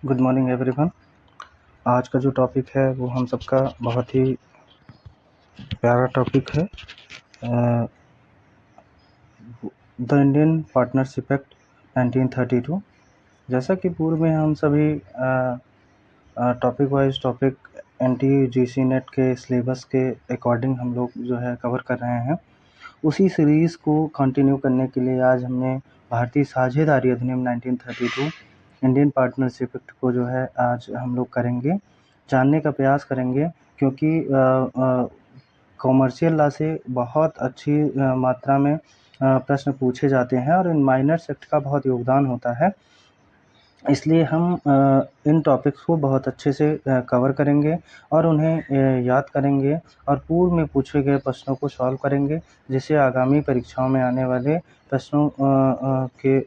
Good morning everyone. आज का जो टॉपिक है वो हम सबका बहुत ही प्यारा टॉपिक है, द इंडियन पार्टनरशिप एक्ट 1932। जैसा कि पूर्व में हम सभी topic wise topic NTU-GC net के सिलेबस के अकॉर्डिंग हम लोग जो है कवर कर रहे हैं, उसी सीरीज़ को कंटिन्यू करने के लिए आज हमने भारतीय साझेदारी अधिनियम 1932 इंडियन पार्टनरशिप एक्ट को जो है आज हम लोग करेंगे, जानने का प्रयास करेंगे, क्योंकि कॉमर्शियल लॉ से बहुत अच्छी मात्रा में प्रश्न पूछे जाते हैं और इन माइनर्स एक्ट का बहुत योगदान होता है। इसलिए हम इन टॉपिक्स को बहुत अच्छे से कवर करेंगे और उन्हें याद करेंगे और पूर्व में पूछे गए प्रश्नों को सॉल्व करेंगे, जिससे आगामी परीक्षाओं में आने वाले प्रश्नों के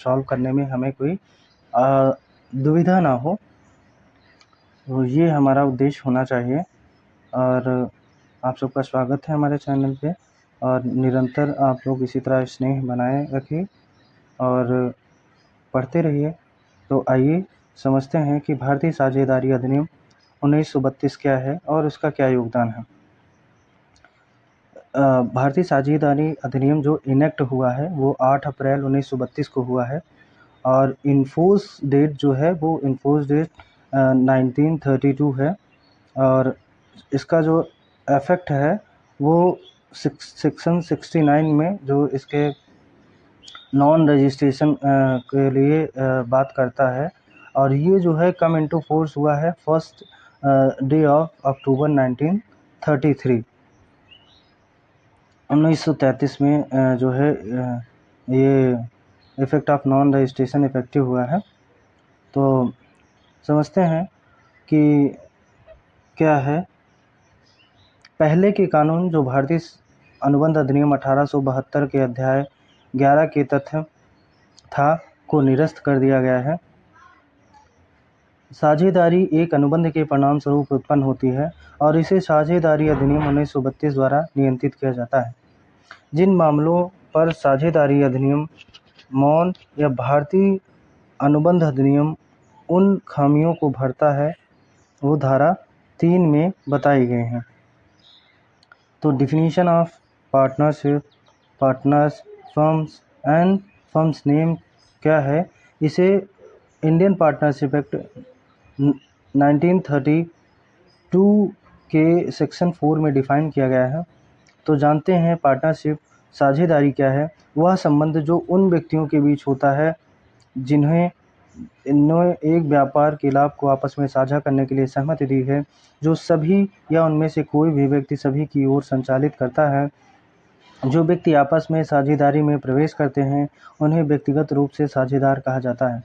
सॉल्व करने में हमें कोई दुविधा ना हो। तो ये हमारा उद्देश्य होना चाहिए। और आप सबका स्वागत है हमारे चैनल पे, और निरंतर आप लोग इसी तरह स्नेह बनाए रखिए और पढ़ते रहिए। तो आइए समझते हैं कि भारतीय साझेदारी अधिनियम 1932 क्या है और उसका क्या योगदान है। भारतीय साझेदारी अधिनियम जो इनेक्ट हुआ है वो 8 अप्रैल 1932 को हुआ है और इन्फोर्स डेट जो है वो इन्फोर्स डेट 1932 है। और इसका जो इफेक्ट है वो सेक्शन 69 में जो इसके नॉन रजिस्ट्रेशन के लिए बात करता है, और ये जो है कम इनटू फोर्स हुआ है फर्स्ट डे ऑफ अक्टूबर 1933 में जो है ये effect of non registration effective हुआ है। तो समझते हैं कि क्या है। पहले के कानून जो भारतीय अनुबंध अधिनियम 1872 के अध्याय 11 के तथ्य था को निरस्त कर दिया गया है। साझेदारी एक अनुबंध के परिणाम स्वरूप उत्पन्न होती है और इसे साझेदारी अधिनियम 1932 द्वारा नियंत्रित किया जाता है। जिन मामलों पर साझेदारी अधिनियम मौन या भारतीय अनुबंध अधिनियम उन खामियों को भरता है वो धारा 3 में बताई गई हैं। तो definition of partnership, partners, firms and firms name क्या है, इसे इंडियन पार्टनरशिप एक्ट 1932 के सेक्शन 4 में डिफाइन किया गया है। तो जानते हैं पार्टनरशिप साझेदारी क्या है। वह संबंध जो उन व्यक्तियों के बीच होता है जिन्हें एक व्यापार के लाभ को आपस में साझा करने के लिए सहमति दी है, जो सभी या उनमें से कोई भी व्यक्ति सभी की ओर संचालित करता है। जो व्यक्ति आपस में साझेदारी में प्रवेश करते हैं उन्हें व्यक्तिगत रूप से साझेदार कहा जाता है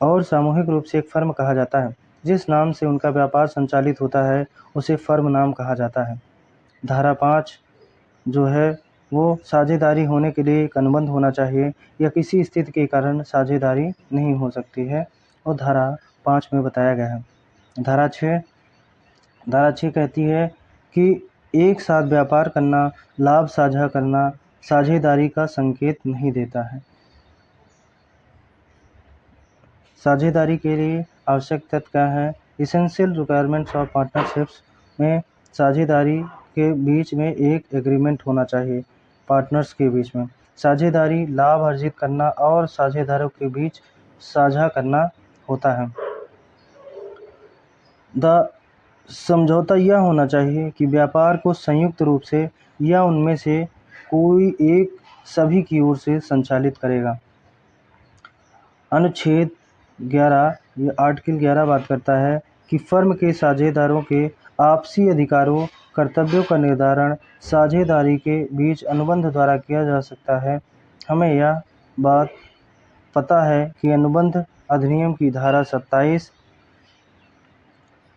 और सामूहिक रूप से एक फर्म कहा जाता है। जिस नाम से उनका व्यापार संचालित होता है उसे फर्म नाम कहा जाता है। धारा 5 जो है वो साझेदारी होने के लिए एक अनुबंध होना चाहिए या किसी स्थिति के कारण साझेदारी नहीं हो सकती है, और धारा 5 में बताया गया है। धारा 6 कहती है कि एक साथ व्यापार करना, लाभ साझा करना साझेदारी का संकेत नहीं देता है। साझेदारी के लिए आवश्यक तत्व क्या है। इसेंशियल रिक्वायरमेंट्स ऑफ पार्टनरशिप्स में साझेदारी के बीच में एक एग्रीमेंट होना चाहिए। पार्टनर्स के बीच में साझेदारी लाभ अर्जित करना और साझेदारों के बीच साझा करना होता है। समझौता यह होना चाहिए कि व्यापार को संयुक्त रूप से या उनमें से कोई एक सभी की ओर से संचालित करेगा। अनुच्छेद 11 या आर्टिकल 11 बात करता है कि फर्म के साझेदारों के आपसी अधिकारों, कर्तव्यों का निर्धारण साझेदारी के बीच अनुबंध द्वारा किया जा सकता है। हमें यह बात पता है कि अनुबंध अधिनियम की धारा 27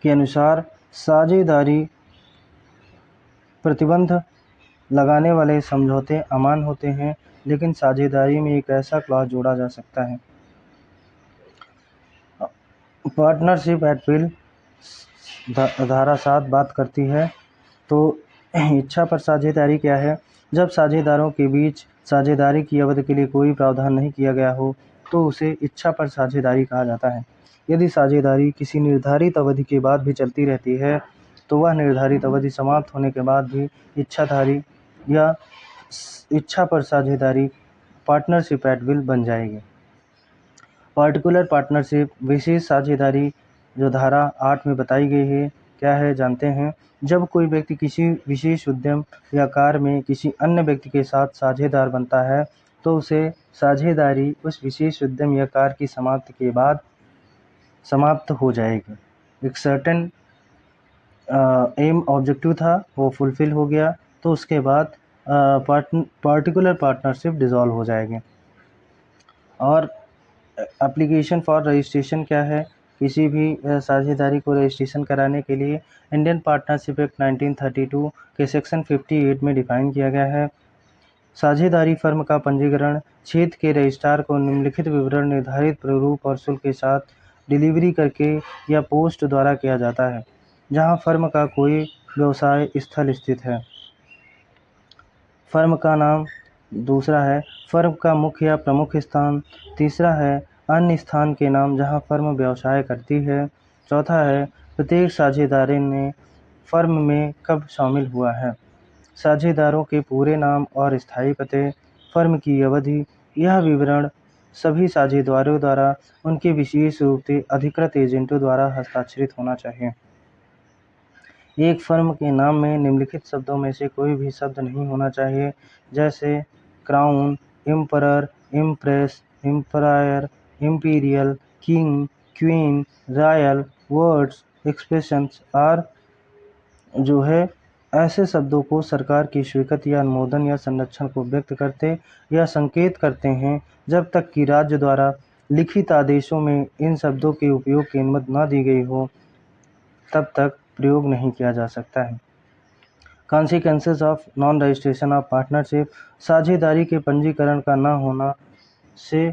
के अनुसार साझेदारी प्रतिबंध लगाने वाले समझौते अमान्य होते हैं, लेकिन साझेदारी में एक ऐसा क्लॉज जोड़ा जा सकता है। पार्टनरशिप एट विल धारा 7 बात करती है। तो इच्छा पर साझेदारी क्या है। जब साझेदारों के बीच साझेदारी की अवधि के लिए कोई प्रावधान नहीं किया गया हो तो उसे इच्छा पर साझेदारी कहा जाता है। यदि साझेदारी किसी निर्धारित अवधि के बाद भी चलती रहती है तो वह निर्धारित अवधि समाप्त होने के बाद भी इच्छाधारी या इच्छा पर साझेदारी पार्टनरशिप एट विल बन जाएगी। पार्टिकुलर पार्टनरशिप विशेष साझेदारी जो धारा 8 में बताई गई है क्या है जानते हैं। जब कोई व्यक्ति किसी विशेष उद्यम या कार्य में किसी अन्य व्यक्ति के साथ साझेदार बनता है तो उसे साझेदारी उस विशेष उद्यम या कार्य की समाप्ति के बाद समाप्त हो जाएगी। एक सर्टेन एम ऑब्जेक्टिव था वो फुलफिल हो गया तो उसके बाद पार्टिकुलर पार्टनरशिप डिसॉल्व हो जाएगी। और एप्लीकेशन फॉर रजिस्ट्रेशन क्या है, किसी भी साझेदारी को रजिस्ट्रेशन कराने के लिए इंडियन पार्टनरशिप एक्ट 1932 के सेक्शन 58 में डिफाइन किया गया है। साझेदारी फर्म का पंजीकरण क्षेत्र के रजिस्ट्रार को निम्नलिखित विवरण निर्धारित प्रारूप और शुल्क के साथ डिलीवरी करके या पोस्ट द्वारा किया जाता है जहां फर्म का कोई व्यवसाय स्थल स्थित है। फर्म का नाम, दूसरा है फर्म का मुख्य या प्रमुख स्थान, तीसरा है अन्य स्थान के नाम जहां फर्म व्यवसाय करती है, चौथा है प्रत्येक साझेदार ने फर्म में कब शामिल हुआ है, साझेदारों के पूरे नाम और स्थायी पते, फर्म की अवधि। यह विवरण सभी साझेदारों द्वारा उनके विशेष रूप से अधिकृत एजेंटों द्वारा हस्ताक्षरित होना चाहिए। एक फर्म के नाम में निम्नलिखित शब्दों में से कोई भी शब्द नहीं होना चाहिए, जैसे crown, emperor, empress, empire, imperial, king, queen, royal, words, expressions और जो है ऐसे शब्दों को सरकार की स्वीकृति या अनुमोदन या संरक्षण को व्यक्त करते या संकेत करते हैं। जब तक कि राज्य द्वारा लिखित आदेशों में इन शब्दों के उपयोग की अनुमति न दी गई हो तब तक प्रयोग नहीं किया जा सकता है। Consequences of non registration of partnership, साझेदारी के पंजीकरण का न होना से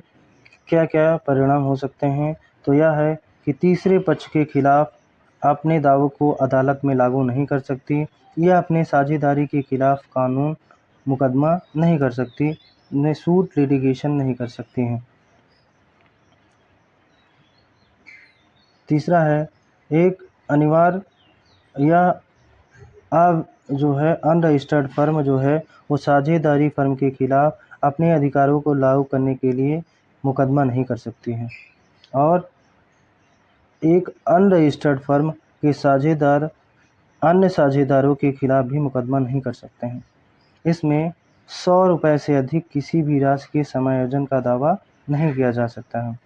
क्या क्या परिणाम हो सकते हैं, तो यह है कि तीसरे पक्ष के खिलाफ अपने दावों को अदालत में लागू नहीं कर सकती या अपने साझेदारी के खिलाफ कानून मुकदमा नहीं कर सकती, ने सूट लिटिगेशन नहीं कर सकती हैं। तीसरा है एक अनिवार्य या जो है अनरजिस्टर्ड फर्म जो है वो साझेदारी फर्म के खिलाफ अपने अधिकारों को लागू करने के लिए मुकदमा नहीं कर सकती है और एक अनरजिस्टर्ड फर्म के साझेदार अन्य साझेदारों के खिलाफ भी मुकदमा नहीं कर सकते हैं। इसमें 100 रुपये से अधिक किसी भी राशि के समायोजन का दावा नहीं किया जा सकता है।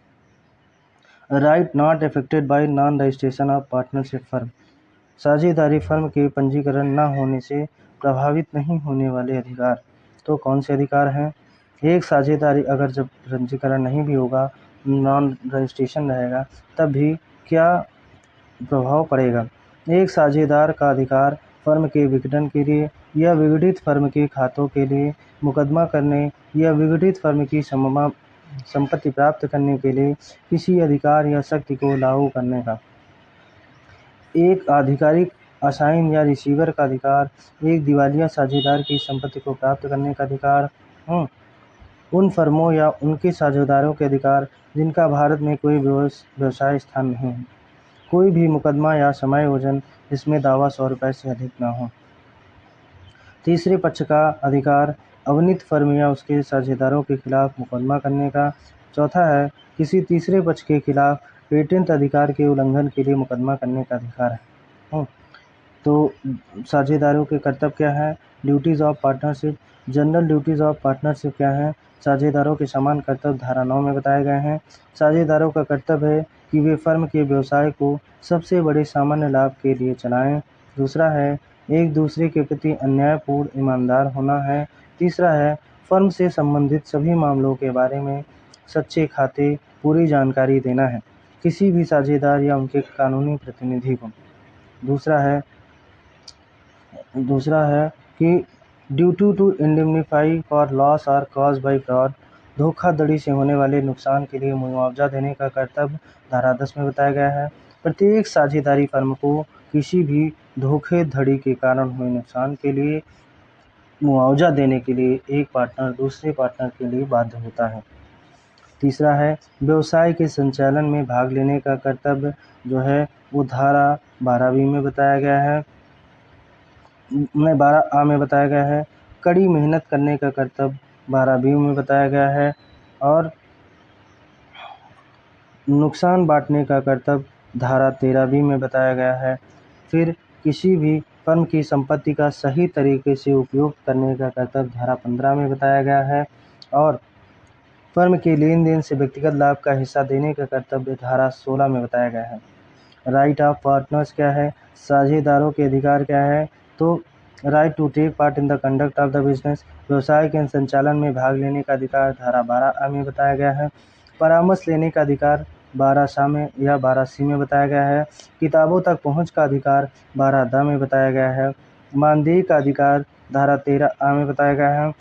Right not affected by non registration of partnership firm, साझेदारी फर्म के पंजीकरण न होने से प्रभावित नहीं होने वाले अधिकार। तो कौन से अधिकार हैं? एक साझेदारी अगर जब पंजीकरण नहीं भी होगा, नॉन रजिस्ट्रेशन रहेगा, तब भी क्या प्रभाव पड़ेगा? एक साझेदार का अधिकार फर्म के विघटन के लिए या विघटित फर्म के खातों के लिए मुकदमा करने या विघटित फर्म की संपत्ति प्राप्त करने के लिए किसी अधिकार या शक्ति को लागू करने का। एक आधिकारिक असाइन या रिसीवर का अधिकार, एक दिवालिया साझेदार की संपत्ति को प्राप्त करने का अधिकार। उन फर्मों या उनके साझेदारों के अधिकार जिनका भारत में कोई व्यवसाय स्थान नहीं है। कोई भी मुकदमा या समायोजन जिसमें दावा 100 रुपये से अधिक न हो। तीसरे पक्ष का अधिकार अवनीत फर्म या उसके साझेदारों के खिलाफ मुकदमा करने का। चौथा है किसी तीसरे पक्ष के खिलाफ पेटेंट अधिकार के उल्लंघन के लिए मुकदमा करने का अधिकार है। तो साझेदारों के कर्तव्य क्या है? Duties of partnership, general duties of partnership क्या है? साझेदारों के समान कर्तव्य धारा 9 में बताए गए हैं। साझेदारों का कर्तव्य है कि वे फर्म के व्यवसाय को सबसे बड़े सामान्य लाभ के लिए चलाएं। दूसरा है एक दूसरे के प्रति अन्यायपूर्ण ईमानदार होना है। तीसरा है फर्म से संबंधित सभी मामलों के बारे में सच्चे खाते पूरी जानकारी देना है किसी भी साझेदार या उनके कानूनी प्रतिनिधि को। दूसरा है कि duty to indemnify for loss और कॉज बाय फ्रॉड, धोखाधड़ी से होने वाले नुकसान के लिए मुआवजा देने का कर्तव्य धारा 10 में बताया गया है। प्रत्येक साझेदारी फर्म को किसी भी धोखाधड़ी के कारण हुए नुकसान के लिए मुआवजा देने के लिए एक पार्टनर दूसरे पार्टनर के लिए बाध्य होता है। तीसरा है व्यवसाय के संचालन में भाग लेने का कर्तव्य जो है वो धारा 12वीं में बताया गया है, 12A में बताया गया है। कड़ी मेहनत करने का कर्तव्य 12B में बताया गया है और नुकसान बांटने का कर्तव्य धारा 13B में बताया गया है। फिर किसी भी फर्म की संपत्ति का सही तरीके से उपयोग करने का कर्तव्य धारा 15 में बताया गया है और फर्म के लेन देन से व्यक्तिगत लाभ का हिस्सा देने का कर्तव्य धारा 16 में बताया गया है। राइट ऑफ पार्टनर्स क्या है, साझेदारों के अधिकार क्या है, तो right to take part in the conduct of the business, व्यवसाय के संचालन में भाग लेने का अधिकार धारा 12A में बताया गया है। परामर्श लेने का अधिकार 12A में या 12C में बताया गया है। किताबों तक पहुंच का अधिकार 12D में बताया गया है। मानदेय का अधिकार धारा 13A में बताया गया है।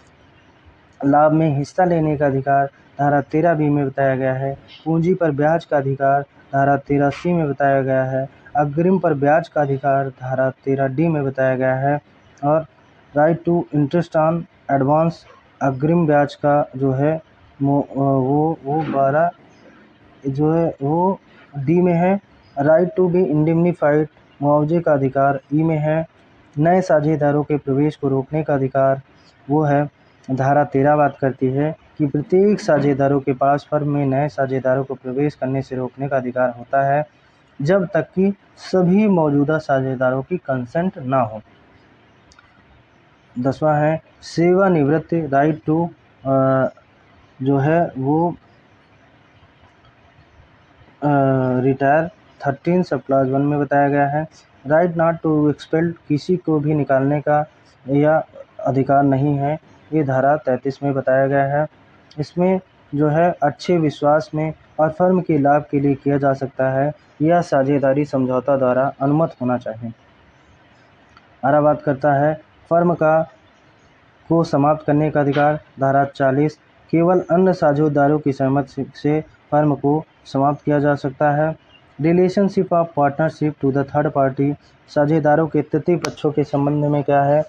लाभ में हिस्सा लेने का अधिकार धारा 13B में बताया गया है। पूंजी पर ब्याज का अधिकार धारा 13C में बताया गया है। अग्रिम पर ब्याज का अधिकार धारा 13D में बताया गया है और right to interest on advance, अग्रिम ब्याज का जो है वो 12 जो है वो डी में है। राइट टू बी इंडेमनीफाइड, मुआवजे का अधिकार ई में है। नए साझेदारों के प्रवेश को रोकने का अधिकार वो है धारा 13 बात करती है कि प्रत्येक साझेदारों के पास फर्म में नए साझेदारों को प्रवेश करने से रोकने का अधिकार होता है जब तक कि सभी मौजूदा साझेदारों की कंसेंट ना हो। 10वां है सेवानिवृत्ति, राइट टू जो है वो रिटायर 13 सब क्लॉज 1 में बताया गया है। राइट नॉट टू एक्सपेल, किसी को भी निकालने का या अधिकार नहीं है, ये धारा 33 में बताया गया है। इसमें जो है अच्छे विश्वास में और फर्म के लाभ के लिए किया जा सकता है, यह साझेदारी समझौता द्वारा अनुमत होना चाहिए। आरा बात करता है फर्म को समाप्त करने का अधिकार धारा 40, केवल अन्य साझेदारों की सहमति से फर्म को समाप्त किया जा सकता है। Relationship of partnership to the third party, साझेदारों के तृतीय पक्षों के संबंध में क्या है,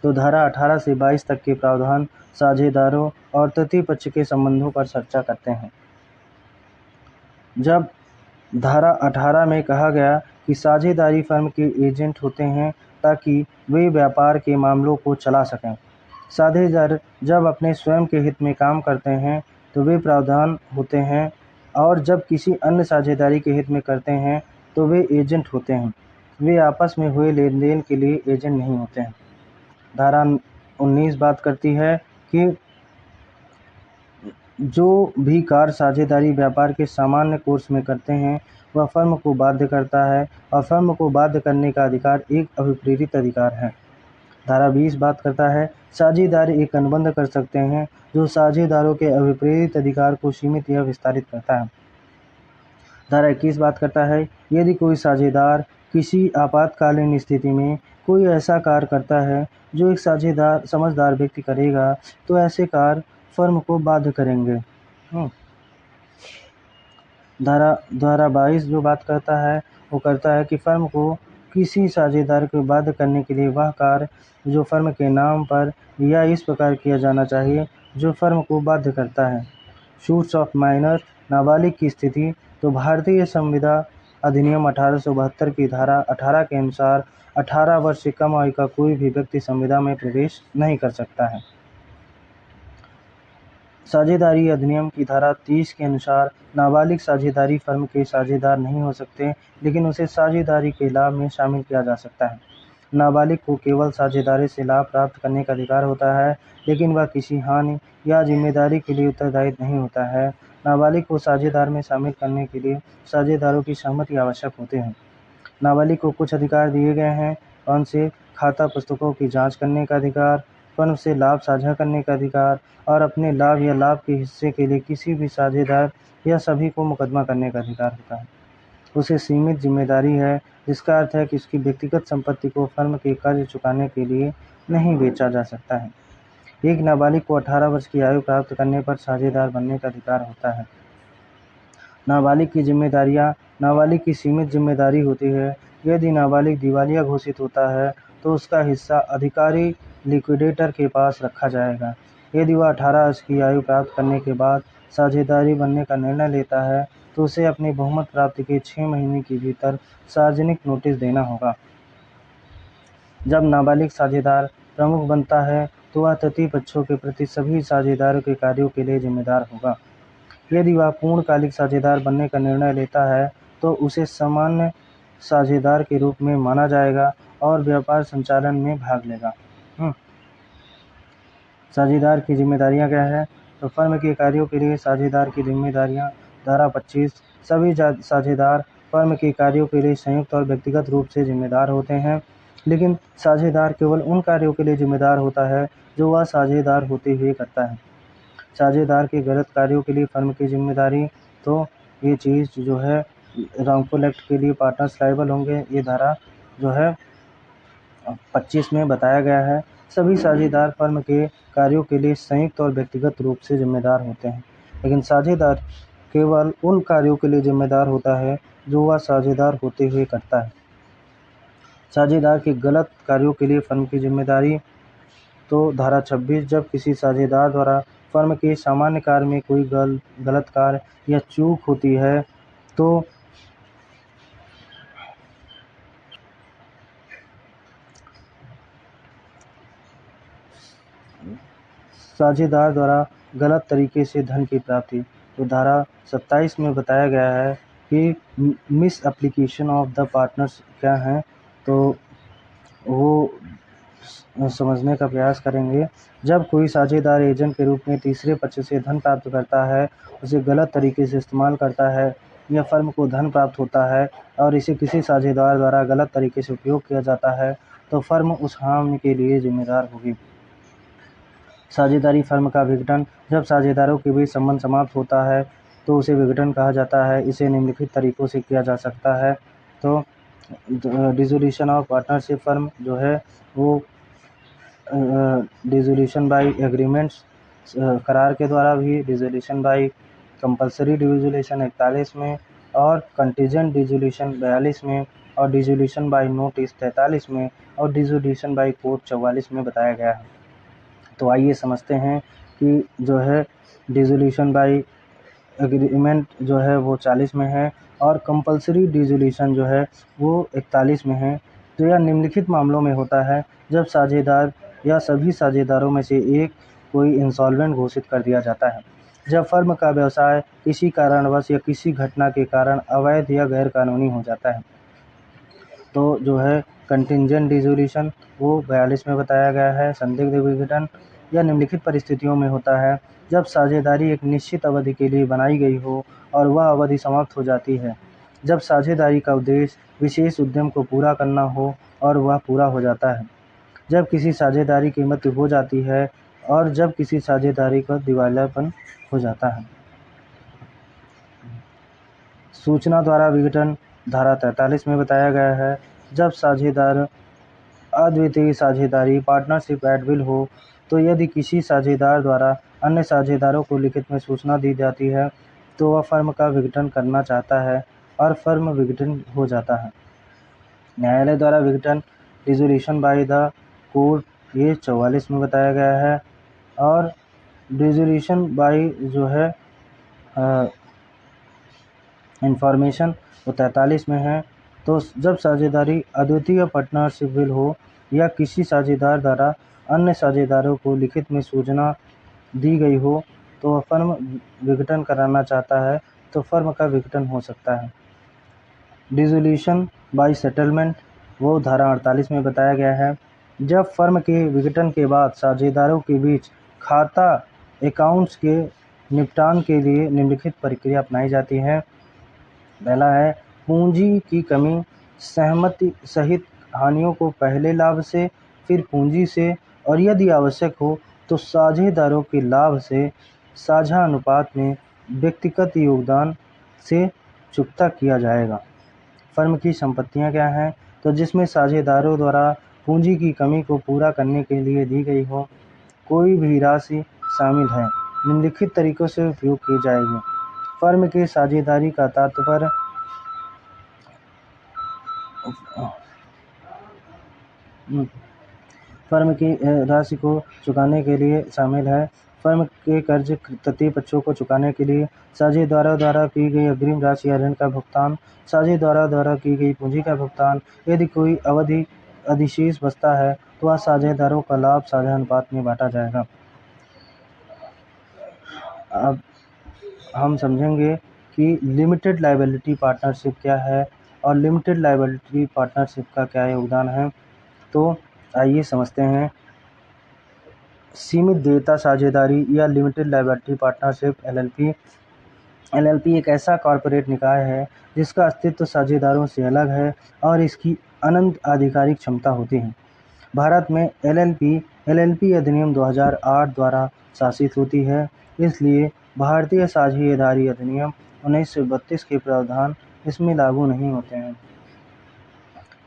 तो धारा 18 से 22 तक के प्रावधान साझेदारों और तृतीय पक्ष के संबंधों पर चर्चा करते हैं। जब धारा 18 में कहा गया कि साझेदारी फर्म के एजेंट होते हैं ताकि वे व्यापार के मामलों को चला सकें। साझेदार जब अपने स्वयं के हित में काम करते हैं तो वे प्रावधान होते हैं और जब किसी अन्य साझेदारी के हित में करते हैं तो वे एजेंट होते हैं। वे आपस में हुए लेन देन के लिए एजेंट नहीं होते हैं। धारा 19 बात करती है कि जो भी कार्य साझेदारी व्यापार के सामान्य कोर्स में करते हैं वह फर्म को बाध्य करता है और फर्म को बाध्य करने का अधिकार एक अभिप्रेरित अधिकार है। धारा 20 बात करता है साझेदार एक अनुबंध कर सकते हैं जो साझेदारों के अभिप्रेरित अधिकार को सीमित या विस्तारित करता है। धारा 21 बात करता है यदि कोई साझेदार किसी आपातकालीन स्थिति में कोई ऐसा कार्य करता है जो एक समझदार व्यक्ति करेगा तो ऐसे कार्य फर्म को बाध्य करेंगे। धारा 22 जो बात करता है वो करता है कि फर्म को किसी साझेदार को बाध्य करने के लिए वह कार्य जो फर्म के नाम पर या इस प्रकार किया जाना चाहिए जो फर्म को बाध्य करता है। शूट्स ऑफ माइनर, नाबालिग की स्थिति, तो भारतीय संविदा अधिनियम 1872 की धारा 18 के अनुसार 18 वर्ष से कम आयु का कोई भी व्यक्ति संविदा में प्रवेश नहीं कर सकता है। साझेदारी अधिनियम की धारा 30 के अनुसार नाबालिग साझेदारी फर्म के साझेदार नहीं हो सकते, लेकिन उसे साझेदारी के लाभ में शामिल किया जा सकता है। नाबालिग को केवल साझेदारी से लाभ प्राप्त करने का अधिकार होता है, लेकिन वह किसी हानि या जिम्मेदारी के लिए उत्तरदायी नहीं होता है। नाबालिग को साझेदार में शामिल करने के लिए साझेदारों की सहमति आवश्यक होते हैं। नाबालिग को कुछ अधिकार दिए गए हैं, कौन से? खाता पुस्तकों की जाँच करने का अधिकार, फर्म से लाभ साझा करने का अधिकार और अपने लाभ या लाभ के हिस्से के लिए किसी भी साझेदार या सभी को मुकदमा करने का अधिकार होता है। उसे सीमित जिम्मेदारी है, जिसका अर्थ है कि उसकी व्यक्तिगत संपत्ति को फर्म के कर्ज चुकाने के लिए नहीं बेचा जा सकता है। एक नाबालिग को 18 वर्ष की आयु प्राप्त करने पर साझेदार बनने का अधिकार होता है। नाबालिग की जिम्मेदारियां, नाबालिग की सीमित जिम्मेदारी होती है। यदि नाबालिग दिवालिया घोषित होता है तो उसका हिस्सा अधिकारी लिक्विडेटर के पास रखा जाएगा। यदि वह 18 वर्ष की आयु प्राप्त करने के बाद साझेदारी बनने का निर्णय लेता है तो उसे अपनी बहुमत प्राप्ति के 6 महीने के भीतर सार्वजनिक नोटिस देना होगा। जब नाबालिग साझेदार प्रमुख बनता है तो वह तृतीय पक्षों के प्रति सभी साझेदारों के कार्यों के लिए जिम्मेदार होगा। यदि वह पूर्णकालिक साझेदार बनने का निर्णय लेता है तो उसे सामान्य साझेदार के रूप में माना जाएगा और व्यापार संचालन में भाग लेगा। साझेदार की जिम्मेदारियां क्या है? तो फर्म के कार्यों के लिए साझेदार की जिम्मेदारियां। धारा 25 सभी साझेदार फर्म के कार्यों के लिए संयुक्त और व्यक्तिगत रूप से जिम्मेदार होते हैं, लेकिन साझेदार केवल उन कार्यों के लिए जिम्मेदार होता है जो वह साझेदार होते हुए करता है। साझेदार के गलत कार्यों के लिए फर्म की जिम्मेदारी। तो ये चीज़ जो है रॉन्गफुल एक्ट के लिए पार्टनर्स लायबल होंगे। ये धारा जो है 25 में बताया गया है। सभी साझेदार फर्म के कार्यों के लिए संयुक्त और व्यक्तिगत रूप से जिम्मेदार होते हैं, लेकिन साझेदार केवल उन कार्यों के लिए जिम्मेदार होता है जो वह साझेदार होते हुए करता है। साझेदार के गलत कार्यों के लिए फर्म की जिम्मेदारी। तो धारा 26 जब किसी साझेदार द्वारा फर्म के सामान्य कार्य में कोई गलत कार्य या चूक होती है तो साझेदार द्वारा गलत तरीके से धन की प्राप्ति। तो धारा 27 में बताया गया है कि miss application of the partners क्या है, तो वो समझने का प्रयास करेंगे। जब कोई साझेदार एजेंट के रूप में तीसरे पक्ष से धन प्राप्त करता है, उसे गलत तरीके से इस्तेमाल करता है या फर्म को धन प्राप्त होता है और इसे किसी साझेदार द्वारा गलत तरीके से उपयोग किया जाता है, तो फर्म उस हानि के लिए जिम्मेदार होगी। साझेदारी फर्म का विघटन। जब साझेदारों के बीच संबंध समाप्त होता है तो उसे विघटन कहा जाता है। इसे निम्नलिखित तरीकों से किया जा सकता है। तो डिसोल्यूशन ऑफ पार्टनरशिप फर्म जो है वो डिसोल्यूशन बाय एग्रीमेंट्स करार के द्वारा भी, डिसोल्यूशन बाय कंपलसरी डिसोल्यूशन 41 में और कंटीजेंट डिसोल्यूशन 42 में और डिसोल्यूशन बाय नोटिस 43 में और डिसोल्यूशन बाय कोर्ट 44 में बताया गया है। तो आइए समझते हैं कि जो है डिसोल्यूशन बाय एग्रीमेंट जो है वो 40 में है और कंपलसरी डिसोल्यूशन जो है वो 41 में है। तो यह निम्नलिखित मामलों में होता है जब साझेदार या सभी साझेदारों में से एक कोई इंसॉल्वेंट घोषित कर दिया जाता है, जब फर्म का व्यवसाय किसी कारणवश या किसी घटना के कारण अवैध या गैर कानूनी हो जाता है। तो जो है कंटिंजेंट डिसोल्यूशन वो 42 में बताया गया है। संदिग्ध विघटन यह निम्नलिखित परिस्थितियों में होता है जब साझेदारी एक निश्चित अवधि के लिए बनाई गई हो और वह अवधि समाप्त हो जाती है, जब साझेदारी का उद्देश्य विशेष उद्यम को पूरा करना हो और वह पूरा हो जाता है, जब किसी साझेदारी की मृत्यु हो जाती है और जब किसी साझेदारी का दिवालियापन हो जाता है। सूचना द्वारा विघटन धारा 43 में बताया गया है जब साझेदार अद्वितीय साझेदारी पार्टनरशिप एट विल हो, तो यदि किसी साझेदार द्वारा अन्य साझेदारों को लिखित में सूचना दी जाती है तो वह फर्म का विघटन करना चाहता है और फर्म विघटन हो जाता है। न्यायालय द्वारा विघटन डिसोल्यूशन बाय द कोर्ट ये 44 में बताया गया है और डिसोल्यूशन बाय जो है इंफॉर्मेशन वो 43 में है। तो जब साझेदारी अद्वितीय पार्टनरशिप विल हो या किसी साझेदार द्वारा अन्य साझेदारों को लिखित में सूचना दी गई हो तो वह फर्म विघटन कराना चाहता है तो फर्म का विघटन हो सकता है। डिसोल्यूशन बाय सेटलमेंट वो धारा 48 में बताया गया है जब फर्म के विघटन के बाद साझेदारों के बीच खाता अकाउंट्स के निपटान के लिए निम्नलिखित प्रक्रिया अपनाई जाती है। पहला है पूंजी की कमी, सहमति सहित हानियों को पहले लाभ से फिर पूंजी से और यदि आवश्यक हो तो साझेदारों के लाभ से साझा अनुपात में व्यक्तिगत योगदान से चुकता किया जाएगा। फर्म की संपत्तियां क्या हैं? तो जिसमें साझेदारों द्वारा पूंजी की कमी को पूरा करने के लिए दी गई हो कोई भी राशि शामिल है, निम्नलिखित तरीकों से उपयोग की जाएगी। फर्म के साझेदारी का तात्पर्य फर्म की राशि को चुकाने के लिए शामिल है। फर्म के कर्ज तृतीय पक्षों को चुकाने के लिए साझेदारों द्वारा की गई अग्रिम राशि या ऋण का भुगतान, साझेदारों द्वारा की गई पूंजी का भुगतान। यदि कोई अवधि अधिशेष बचता है तो वह साझेदारों का लाभ साझा अनुपात में बांटा जाएगा। अब हम समझेंगे कि लिमिटेड लायबिलिटी पार्टनरशिप क्या है और लिमिटेड लायबिलिटी पार्टनरशिप का क्या योगदान है। तो आइए समझते हैं। सीमित देयता साझेदारी या लिमिटेड लायबिलिटी पार्टनरशिप एलएलपी एक ऐसा कॉर्पोरेट निकाय है जिसका अस्तित्व साझेदारों से अलग है और इसकी अनंत आधिकारिक क्षमता होती है। भारत में एलएलपी अधिनियम 2008 द्वारा शासित होती है, इसलिए भारतीय साझेदारी अधिनियम 1932 के प्रावधान इसमें लागू नहीं होते हैं।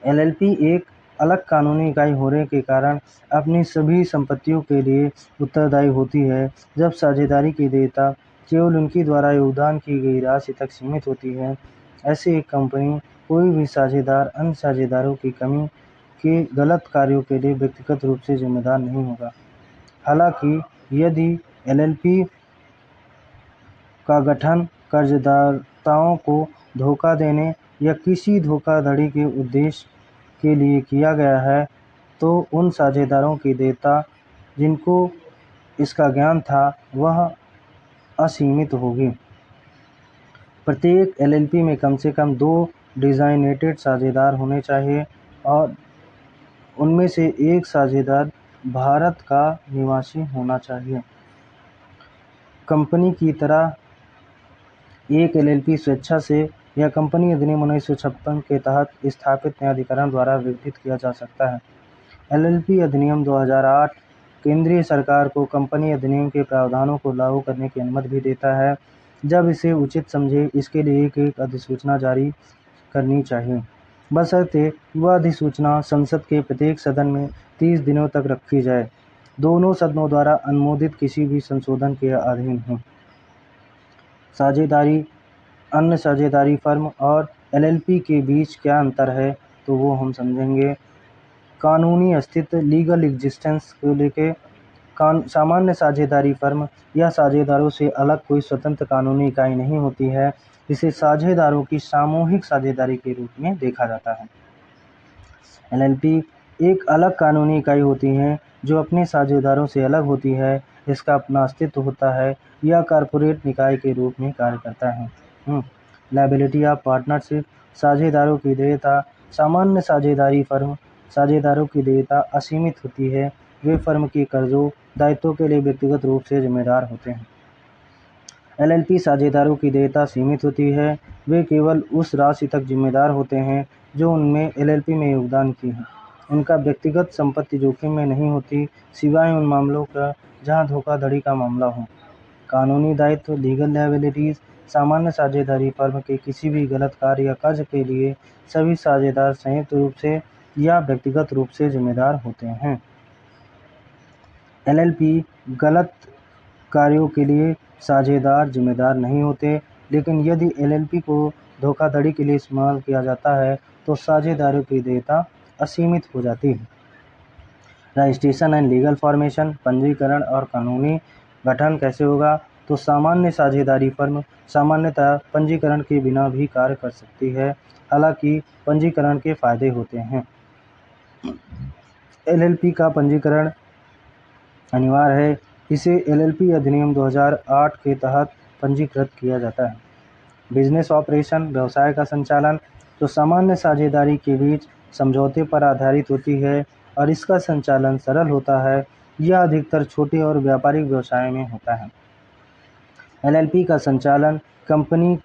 एलएलपी एक अलग कानूनी इकाई होने के कारण अपनी सभी संपत्तियों के लिए उत्तरदायी होती है। जब साझेदारी की देयता केवल उनकी द्वारा योगदान की गई राशि तक सीमित होती है, ऐसी एक कंपनी कोई भी साझेदार अन्य साझेदारों की कमी के गलत कार्यों के लिए व्यक्तिगत रूप से जिम्मेदार नहीं होगा। हालांकि यदि एलएलपी का गठन कर्जदाताओं को धोखा देने या किसी धोखाधड़ी के उद्देश्य के लिए किया गया है, तो उन साझेदारों की देयता जिनको इसका ज्ञान था वह असीमित होगी। प्रत्येक एलएलपी में कम से कम 2 डिज़ाइनेटेड साझेदार होने चाहिए और उनमें से एक साझेदार भारत का निवासी होना चाहिए। कंपनी की तरह एक एलएलपी स्वेच्छा से या कंपनी अधिनियम 1956 के तहत स्थापित न्यायाधिकरण द्वारा विघटित किया जा सकता है। एलएलपी अधिनियम 2008 केंद्रीय सरकार को कंपनी अधिनियम के प्रावधानों को लागू करने की अनुमति भी देता है, जब इसे उचित समझे। इसके लिए एक अधिसूचना जारी करनी चाहिए, बशर्ते वह अधिसूचना संसद के प्रत्येक सदन में 30 दिनों तक रखी जाए, दोनों सदनों द्वारा अनुमोदित किसी भी संशोधन के अधीन हो। साझेदारी, अन्य साझेदारी फर्म और एलएलपी के बीच क्या अंतर है, तो वो हम समझेंगे। कानूनी अस्तित्व, लीगल एग्जिस्टेंस को लेके सामान्य साझेदारी फर्म या साझेदारों से अलग कोई स्वतंत्र कानूनी इकाई नहीं होती है। इसे साझेदारों की सामूहिक साझेदारी के रूप में देखा जाता है। एलएलपी एक अलग कानूनी इकाई होती है जो अपने साझेदारों से अलग होती है, इसका अपना अस्तित्व होता है या कॉर्पोरेट निकाय के रूप में कार्य करता है। लायबिलिटी ऑफ पार्टनरशिप, साझेदारों की देयता। सामान्य साझेदारी फर्म साझेदारों की देयता असीमित होती है, वे फर्म के कर्जों दायित्वों के लिए व्यक्तिगत रूप से जिम्मेदार होते हैं। एलएलपी साझेदारों की देयता सीमित होती है, वे केवल उस राशि तक जिम्मेदार होते हैं जो उनमें एलएलपी में योगदान की है। उनका व्यक्तिगत संपत्ति जोखिम में नहीं होती, सिवाय उन मामलों का जहां धोखाधड़ी का मामला हो। कानूनी दायित्व, लीगल लायबिलिटीज। सामान्य साझेदारी फर्म के किसी भी गलत कार्य या कर्ज के लिए सभी साझेदार संयुक्त रूप से या व्यक्तिगत रूप से जिम्मेदार होते हैं। एलएलपी गलत कार्यों के लिए साझेदार जिम्मेदार नहीं होते, लेकिन यदि एलएलपी को धोखाधड़ी के लिए इस्तेमाल किया जाता है तो साझेदारों की देयता असीमित हो जाती है। रजिस्ट्रेशन एंड लीगल फॉर्मेशन, पंजीकरण और कानूनी गठन कैसे होगा, तो सामान्य साझेदारी फर्म सामान्यतः पंजीकरण के बिना भी कार्य कर सकती है, हालांकि पंजीकरण के फायदे होते हैं। एलएलपी का पंजीकरण अनिवार्य है, इसे एलएलपी अधिनियम 2008 के तहत पंजीकृत किया जाता है। बिजनेस ऑपरेशन, व्यवसाय का संचालन, तो सामान्य साझेदारी के बीच समझौते पर आधारित होती है और इसका संचालन सरल होता है। यह अधिकतर छोटे और व्यापारिक व्यवसाय में होता है। एलएलपी का संचालन कंपनी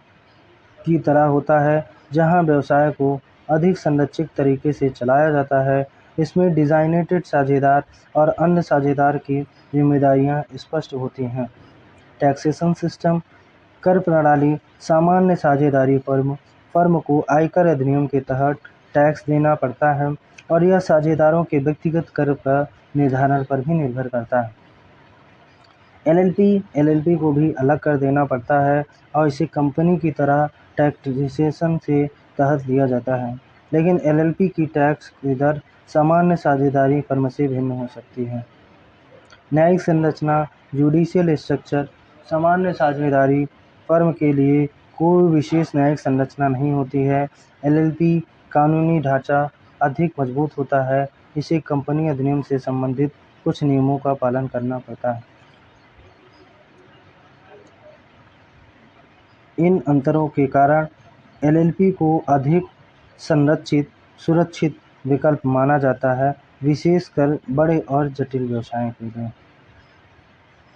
की तरह होता है, जहां व्यवसाय को अधिक संरचित तरीके से चलाया जाता है। इसमें डिज़ाइनेटेड साझेदार और अन्य साझेदार की जिम्मेदारियां स्पष्ट होती हैं। टैक्सेशन सिस्टम, कर प्रणाली। सामान्य साझेदारी फर्म को आयकर अधिनियम के तहत टैक्स देना पड़ता है और यह साझेदारों के व्यक्तिगत कर पर निर्धारण पर भी निर्भर करता है। एलएलपी को भी अलग कर देना पड़ता है और इसे कंपनी की तरह टैक्सेशन के तहत लिया जाता है, लेकिन एलएलपी की टैक्स की दर सामान्य साझेदारी फर्म से भिन्न हो सकती है। न्यायिक संरचना जुडिशियल स्ट्रक्चर सामान्य साझेदारी फर्म के लिए कोई विशेष न्यायिक संरचना नहीं होती है। एलएलपी कानूनी ढांचा अधिक मजबूत होता है, इसे कंपनी अधिनियम से संबंधित कुछ नियमों का पालन करना पड़ता है। इन अंतरों के कारण एलएलपी को अधिक संरचित सुरक्षित विकल्प माना जाता है, विशेषकर बड़े और जटिल व्यवसायों के लिए।